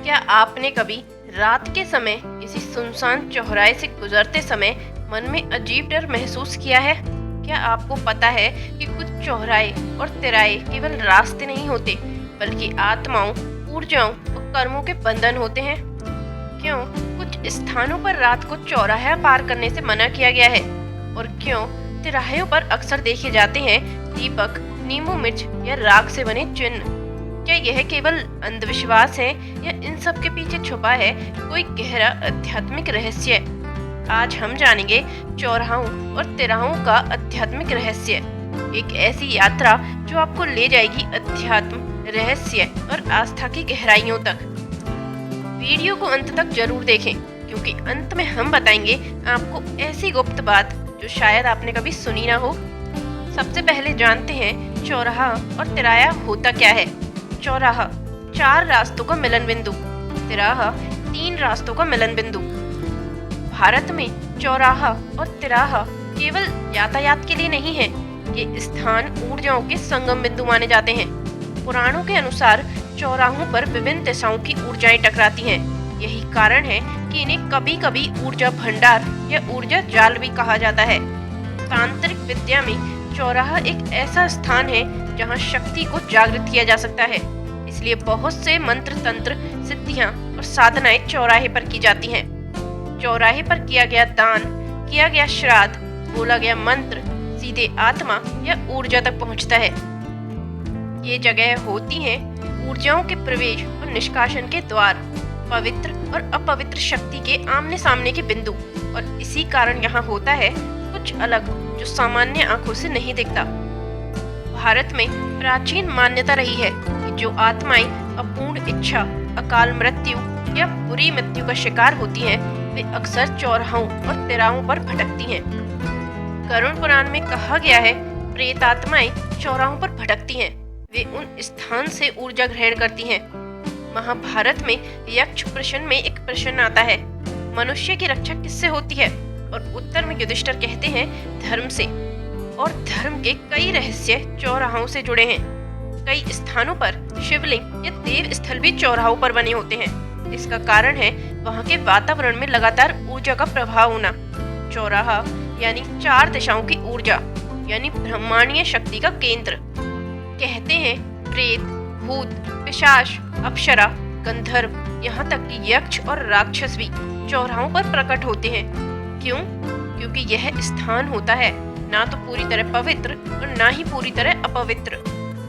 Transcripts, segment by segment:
क्या आपने कभी रात के समय किसी सुनसान चौराहे से गुजरते समय मन में अजीब डर महसूस किया है? क्या आपको पता है कि कुछ चौराहे और तिराहे केवल रास्ते नहीं होते, बल्कि आत्माओं, ऊर्जाओं और कर्मों के बंधन होते हैं? क्यों कुछ स्थानों पर रात को चौराहा पार करने से मना किया गया है? और क्यों तिराहों पर अक्सर देखे जाते हैं दीपक, नींबू मिर्च या राख से बने चिन्ह? क्या यह केवल अंधविश्वास है या इन सब के पीछे छुपा है कोई गहरा आध्यात्मिक रहस्य? आज हम जानेंगे चौराहों और तिराहों का आध्यात्मिक रहस्य, एक ऐसी यात्रा जो आपको ले जाएगी अध्यात्म, रहस्य और आस्था की गहराइयों तक। वीडियो को अंत तक जरूर देखें, क्योंकि अंत में हम बताएंगे आपको ऐसी गुप्त बात जो शायद आपने कभी सुनी ना हो। सबसे पहले जानते हैं चौराहा और तिराहा होता क्या है। चौराहा 4 रास्तों का मिलन बिंदु, तिराहा 3 रास्तों का मिलन बिंदु। भारत में चौराहा और तिराहा केवल यातायात के लिए नहीं है, ये स्थान ऊर्जाओं के संगम बिंदु माने जाते हैं। पुराणों के अनुसार चौराहों पर विभिन्न दिशाओं की ऊर्जाएं टकराती हैं। यही कारण है कि इन्हें कभी कभी ऊर्जा भंडार या ऊर्जा जाल भी कहा जाता है। तांत्रिक विद्या में चौराहा एक ऐसा स्थान है जहां शक्ति को जागृत किया जा सकता है, इसलिए बहुत से मंत्र, तंत्र, सिद्धियां और साधनाएं चौराहे पर की जाती हैं। चौराहे पर किया गया दान, किया गया श्राद्ध, बोला गया मंत्र सीधे आत्मा या ऊर्जा तक पहुंचता है। ये जगह होती हैं ऊर्जाओं के प्रवेश और निष्कासन के द्वार, पवित्र और अपवित्र शक्ति के आमने सामने के बिंदु। और इसी कारण यहाँ होता है कुछ अलग जो सामान्य आंखों से नहीं दिखता। भारत में प्राचीन मान्यता रही है कि जो आत्माएं अपूर्ण इच्छा, अकाल मृत्यु या बुरी मृत्यु का शिकार होती हैं, वे अक्सर चौराहों और तिराहों पर भटकती हैं। गरुड़ पुराण में कहा गया है, प्रेत आत्माएं चौराहों पर भटकती हैं, वे उन स्थान से ऊर्जा ग्रहण करती हैं। महाभारत में यक्ष प्रश्न में एक प्रश्न आता है, मनुष्य की रक्षा किससे होती है? और उत्तर में युधिष्ठिर कहते हैं, धर्म से। और धर्म के कई रहस्य चौराहों से जुड़े हैं। कई स्थानों पर शिवलिंग या देव स्थल भी चौराहों पर बने होते हैं। इसका कारण है वहाँ के वातावरण में लगातार ऊर्जा का प्रभाव होना। चौराहा यानी 4 दिशाओं की ऊर्जा, यानी ब्रह्मांडीय शक्ति का केंद्र। कहते हैं प्रेत, भूत, पिशाच, अप्सरा, गंधर्व, यहाँ तक कि यक्ष और राक्षस भी चौराहों पर प्रकट होते हैं। क्यों? क्योंकि यह स्थान होता है ना तो पूरी तरह पवित्र और ना ही पूरी तरह अपवित्र।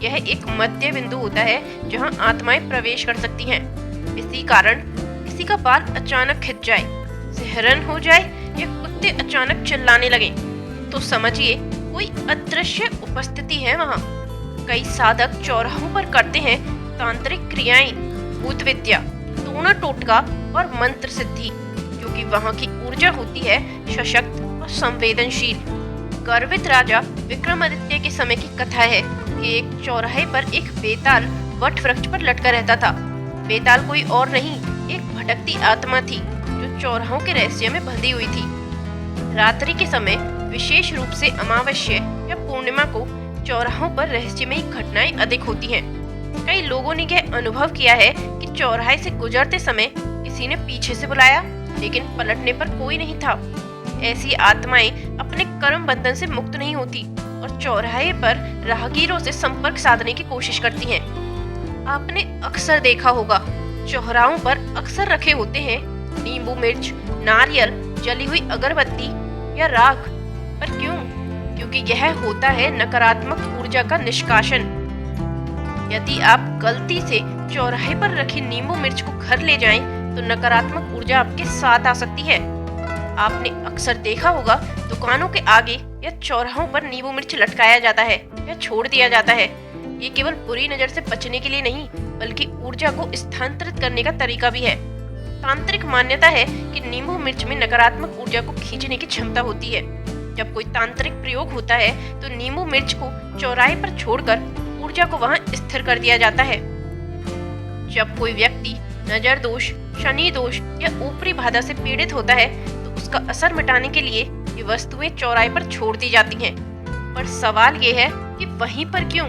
यह एक मध्य बिंदु होता है जहां आत्माएं प्रवेश कर सकती हैं। इसी कारण किसी का बाल अचानक खिंच जाए, सिहरन हो जाए या कुत्ते अचानक चिल्लाने लगे, तो समझिए कोई अदृश्य उपस्थिति है वहां। कई साधक चौराहों पर करते हैं तांत्रिक क्रियाएं, भूत विद्या, टोना टोटका और मंत्र सिद्धि, क्योंकि वहां की ऊर्जा होती है सशक्त और संवेदनशील। गर्वित राजा विक्रमादित्य के समय की कथा है कि एक चौराहे पर एक बेताल वट वृक्ष पर लटका रहता था। बेताल कोई और नहीं, एक भटकती आत्मा थी जो चौराहों के रहस्य में बंधी हुई थी। रात्रि के समय, विशेष रूप से अमावस्या या पूर्णिमा को, चौराहों पर रहस्यमयी घटनाएं अधिक होती हैं। कई लोगों ने यह अनुभव किया है कि चौराहे से गुजरते समय किसी ने पीछे से बुलाया, लेकिन पलटने पर कोई नहीं था। ऐसी आत्माएं अपने कर्म बंधन से मुक्त नहीं होती और चौराहे पर राहगीरों से संपर्क साधने की कोशिश करती हैं। आपने अक्सर देखा होगा चौराहों पर अक्सर रखे होते हैं नींबू मिर्च, नारियल, जली हुई अगरबत्ती या राख। पर क्यों? क्योंकि यह होता है नकारात्मक ऊर्जा का निष्कासन। यदि आप गलती से चौराहे पर रखी नींबू मिर्च को घर ले जाएं, तो नकारात्मक ऊर्जा आपके साथ आ सकती है। आपने अक्सर देखा होगा दुकानों के आगे या चौराहों पर नींबू मिर्च लटकाया जाता है या छोड़ दिया जाता है। ये केवल बुरी नजर से बचने के लिए नहीं, बल्कि ऊर्जा को स्थानांतरित करने का तरीका भी है। तांत्रिक मान्यता है कि नींबू मिर्च में नकारात्मक ऊर्जा को खींचने की क्षमता होती है। जब कोई तांत्रिक प्रयोग होता है तो नींबू मिर्च को चौराहे पर छोड़कर ऊर्जा को वहां स्थिर कर दिया जाता है। जब कोई व्यक्ति नजर दोष, शनि दोष या ऊपरी बाधा से पीड़ित होता है, तो उसका असर मिटाने के लिए ये वस्तुएं चौराहे पर छोड़ दी जाती हैं। पर सवाल ये है कि वहीं पर क्यों?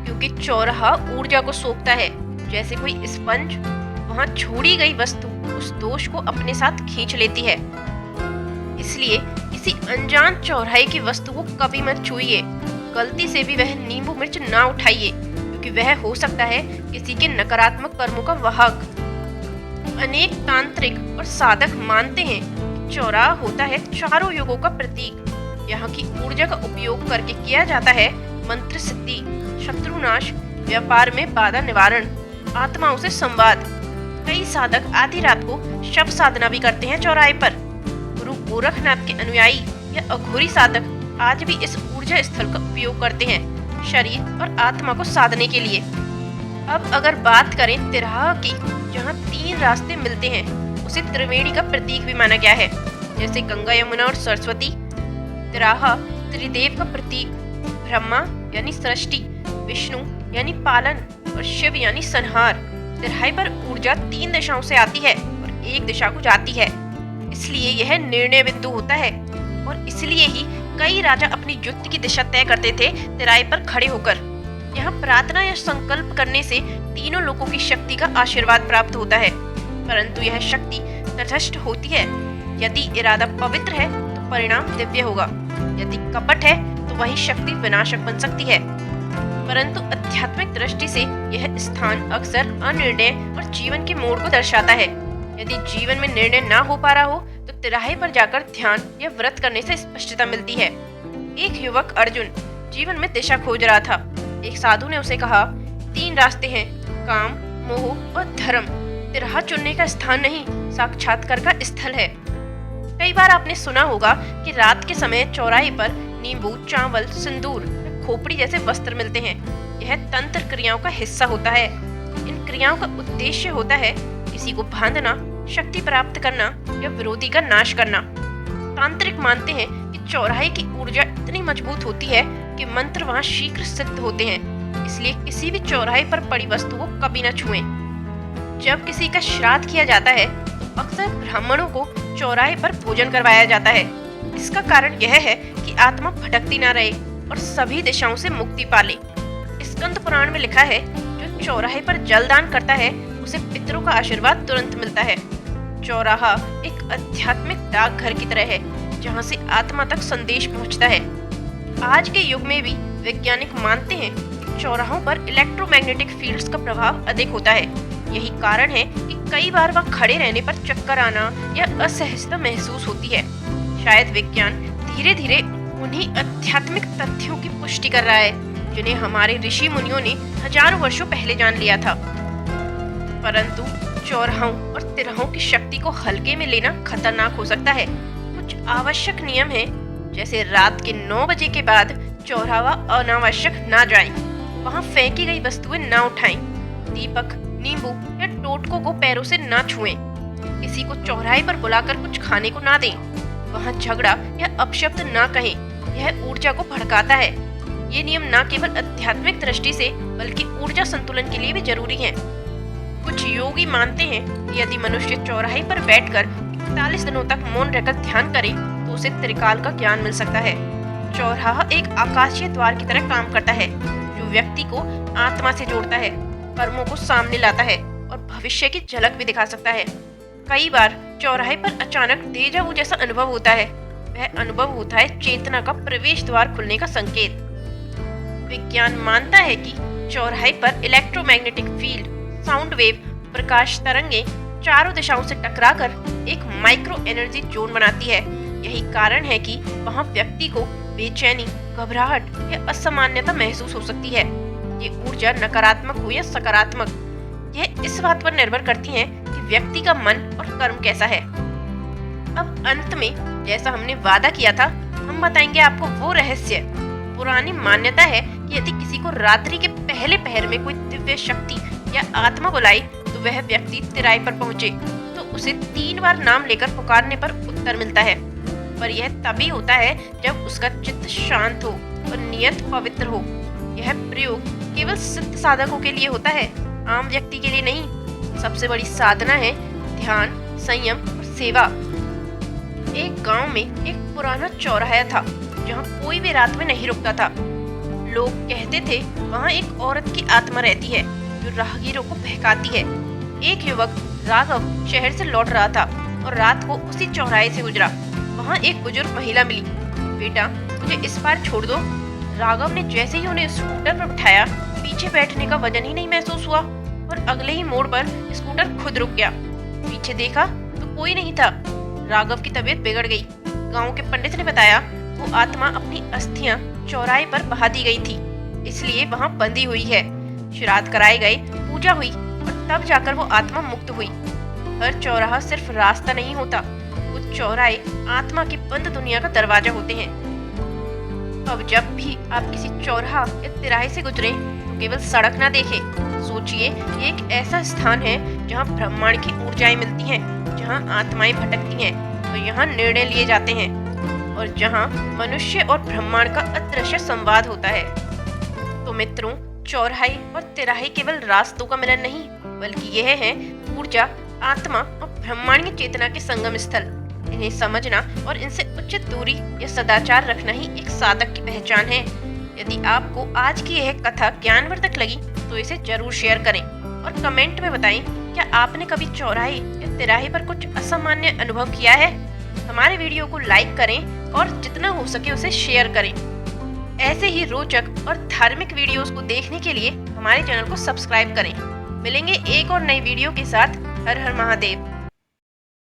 क्योंकि चौराहा ऊर्जा को सोखता है, जैसे कोई स्पंज। वहाँ छोड़ी गई वस्तु उस दोष को अपने साथ खींच लेती है। इसलिए किसी अनजान चौराहे की वस्तु को कभी मत छुइए। गलती से भी वह नींबू मिर्च ना उठाइए, क्योंकि वह हो सकता है किसी के नकारात्मक कर्मों का वाहक। अनेक तांत्रिक और साधक मानते हैं कि चौराहा होता है चारों युगों का प्रतीक। यहाँ की ऊर्जा का उपयोग करके किया जाता है मंत्र सिद्धि, शत्रुनाश, व्यापार में बाधा निवारण, आत्माओं से संवाद। कई साधक आधी रात को शव साधना भी करते हैं चौराहे पर। गुरु गोरखनाथ के अनुयायी या अघोरी साधक आज भी इस ऊर्जा स्थल का उपयोग करते हैं शरीर और आत्मा को साधने के लिए। अब अगर बात करें तिराहा की, जहाँ 3 रास्ते मिलते हैं, उसे त्रिवेणी का प्रतीक भी माना गया है। जैसे गंगा, यमुना और सरस्वती। तिराहा त्रिदेव का प्रतीक, ब्रह्मा यानी सृष्टि, विष्णु यानी पालन और शिव यानी संहार। तिराहे पर ऊर्जा 3 दिशाओं से आती है और एक दिशा को जाती है, इसलिए यह निर्णय बिंदु होता है। और इसलिए ही कई राजा अपनी युद्ध की दिशा तय करते थे तिराहे पर खड़े होकर। यहाँ प्रार्थना या संकल्प करने से तीनों लोगों की शक्ति का आशीर्वाद प्राप्त होता है, परंतु यह शक्ति तटस्थ होती है। यदि इरादा पवित्र है तो परिणाम दिव्य होगा, यदि कपट है तो वही शक्ति विनाशक बन सकती है। परंतु आध्यात्मिक दृष्टि से यह स्थान अक्सर अनिर्णय और जीवन के मोड़ को दर्शाता है। यदि जीवन में निर्णय ना हो पा रहा हो तो तिराहे पर जाकर ध्यान या व्रत करने से स्पष्टता मिलती है। एक युवक अर्जुन जीवन में दिशा खोज रहा था। एक साधु ने उसे कहा, 3 रास्ते हैं, काम, मोह और धर्म। तिराहा चुनने का स्थान नहीं, साक्षात्कार का स्थल है। कई बार आपने सुना होगा कि रात के समय चौराहे पर नींबू, चावल, सिंदूर या खोपड़ी जैसे वस्त्र मिलते हैं। यह तंत्र क्रियाओं का हिस्सा होता है। इन क्रियाओं का उद्देश्य होता है किसी को बांधना, शक्ति प्राप्त करना या विरोधी का नाश करना। तांत्रिक मानते हैं कि चौराहे की ऊर्जा इतनी मजबूत होती है कि मंत्र वहां शीघ्र सिद्ध होते हैं, इसलिए किसी भी चौराहे पर पड़ी वस्तु को कभी न छुएं। जब किसी का श्राद्ध किया जाता है तो अक्सर ब्राह्मणों को चौराहे पर भोजन करवाया जाता है। इसका कारण यह है कि आत्मा भटकती ना रहे और सभी दिशाओं से मुक्ति पाले। स्कंद पुराण में लिखा है, जो चौराहे पर जलदान करता है उसे पितरों का आशीर्वाद तुरंत मिलता है। चौराहा एक आध्यात्मिक डाकघर की तरह है, जहाँ से आत्मा तक संदेश पहुँचता है। आज के युग में भी वैज्ञानिक मानते हैं कि चौराहों पर इलेक्ट्रोमैग्नेटिक फील्ड्स का प्रभाव अधिक होता है। यही कारण है कि कई बार वहाँ खड़े रहने पर चक्कर आना या असहजता महसूस होती है। शायद विज्ञान धीरे धीरे उन्हीं आध्यात्मिक तथ्यों की पुष्टि कर रहा है जिन्हें हमारे ऋषि मुनियों ने हजारों वर्षों पहले जान लिया था। परंतु चौराहों और तिराहों की शक्ति को हल्के में लेना खतरनाक हो सकता है। कुछ आवश्यक नियम हैं, जैसे रात के 9 बजे के बाद चौराहा अनावश्यक ना जाएं, वहां फेंकी गई वस्तुएं ना उठाएं, दीपक, नींबू या टोटकों को पैरों से ना छुएं, किसी को चौराहे पर बुलाकर कुछ खाने को ना दें, वहां झगड़ा या अपशब्द ना कहें, यह ऊर्जा को भड़काता है। ये नियम न केवल आध्यात्मिक दृष्टि से बल्कि ऊर्जा संतुलन के लिए भी जरूरी हैं। कुछ योगी मानते हैं कि यदि मनुष्य चौराहे पर बैठकर 41 दिनों तक मौन रहकर ध्यान करे तो उसे त्रिकाल का ज्ञान मिल सकता है। चौराहा एक आकाशीय द्वार की तरह काम करता है, जो व्यक्ति को आत्मा से जोड़ता है, कर्मों को सामने लाता है और भविष्य की झलक भी दिखा सकता है। कई बार चौराहे पर अचानक डेजा वू जैसा अनुभव होता है। वह अनुभव होता है चेतना का प्रवेश द्वार खुलने का संकेत। विज्ञान मानता है कि चौराहे पर इलेक्ट्रोमैग्नेटिक फील्ड, साउंड वेव, प्रकाश तरंगे चारों दिशाओं से टकराकर एक माइक्रो एनर्जी जोन बनाती है। यही कारण है कि वहां व्यक्ति को बेचैनी, घबराहट या असामान्यता महसूस हो सकती है। ये ऊर्जा नकारात्मक हो या सकारात्मक, यह इस बात पर निर्भर करती है कि व्यक्ति का मन और कर्म कैसा है। अब अंत में, जैसा हमने वादा किया था, हम बताएंगे आपको वो रहस्य। पुरानी मान्यता है कि यदि किसी को रात्रि के पहले पहर में कोई दिव्य शक्ति या आत्मा बुलाई तो वह व्यक्ति तिराहे पर पहुंचे तो उसे 3 बार नाम लेकर पुकारने पर उत्तर मिलता है। पर यह तभी होता है जब उसका चित्त शांत हो और नियत पवित्र हो। यह प्रयोग केवल सिद्ध साधकों के लिए होता है, आम व्यक्ति के लिए नहीं। सबसे बड़ी साधना है ध्यान, संयम और सेवा। एक गांव में एक पुराना चौराहा था जहां कोई भी रात में नहीं रुकता था। लोग कहते थे वहां एक औरत की आत्मा रहती है जो राहगीरों को बहकाती है। एक युवक राघव शहर से लौट रहा था और रात को उसी चौराहे से गुजरा। वहाँ एक बुजुर्ग महिला मिली। बेटा, मुझे इस पार छोड़ दो। राघव ने जैसे ही उन्हें स्कूटर पर बिठाया, पीछे बैठने का वजन ही नहीं महसूस हुआ और अगले ही मोड़ पर स्कूटर खुद रुक गया। पीछे देखा तो कोई नहीं था। राघव की तबीयत बिगड़ गई। गांव के पंडित ने बताया वो आत्मा अपनी अस्थियां चौराहे पर बहा दी गई थी, इसलिए वहां बंधी हुई है। श्राद्ध कराए गए, पूजा हुई और तब जाकर वो आत्मा मुक्त हुई। हर चौराहा सिर्फ रास्ता नहीं होता, कुछ चौराहे आत्मा की बंद दुनिया का दरवाजा होते हैं। अब जब भी आप किसी चौराहा या तिराहे से गुजरे तो केवल सड़क ना देखें, सोचिए ये एक ऐसा स्थान है जहाँ ब्रह्मांड की ऊर्जाएं मिलती हैं, जहाँ आत्माएं भटकती हैं तो यहाँ निर्णय लिए जाते हैं और जहाँ मनुष्य और ब्रह्मांड का अदृश्य संवाद होता है। तो मित्रों, चौराहे और तिराहे केवल रास्तों का मिलन नहीं, बल्कि यह है ऊर्जा, आत्मा और ब्रह्मांडीय चेतना के संगम स्थल। इन्हें समझना और इनसे उचित दूरी या सदाचार रखना ही एक साधक की पहचान है। यदि आपको आज की यह कथा ज्ञानवर्धक लगी तो इसे जरूर शेयर करें और कमेंट में बताएं, क्या आपने कभी चौराहे या तिराहे पर कुछ असामान्य अनुभव किया है? हमारे वीडियो को लाइक करें और जितना हो सके उसे शेयर करें। ऐसे ही रोचक और धार्मिक वीडियोस को देखने के लिए हमारे चैनल को सब्सक्राइब करें। मिलेंगे एक और नई वीडियो के साथ। हर हर महादेव।